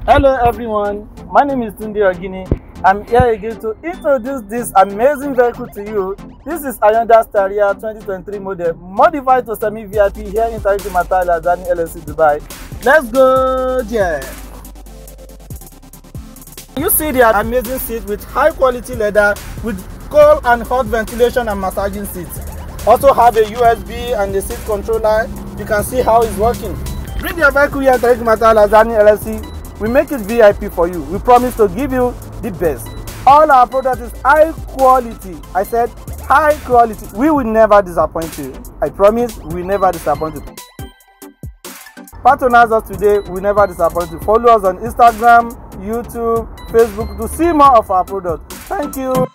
Hello everyone, my name is Tunde Ogini. I'm here again to introduce this amazing vehicle to you. This is Hyundai Staria 2023 model, modified to semi-VIP here in Matala, Zani LLC, Dubai. Let's go there. You see the amazing seat with high quality leather with cold and hot ventilation and massaging seats. Also have a USB and a seat controller. You can see how it's working. Bring your vehicle here to Matala, Zani LLC. We make it VIP for you. We promise to give you the best. All our product is high quality. I said high quality. We will never disappoint you. I promise we will never disappoint you. Patronize us today. We will never disappoint you. Follow us on Instagram, YouTube, Facebook to see more of our products. Thank you.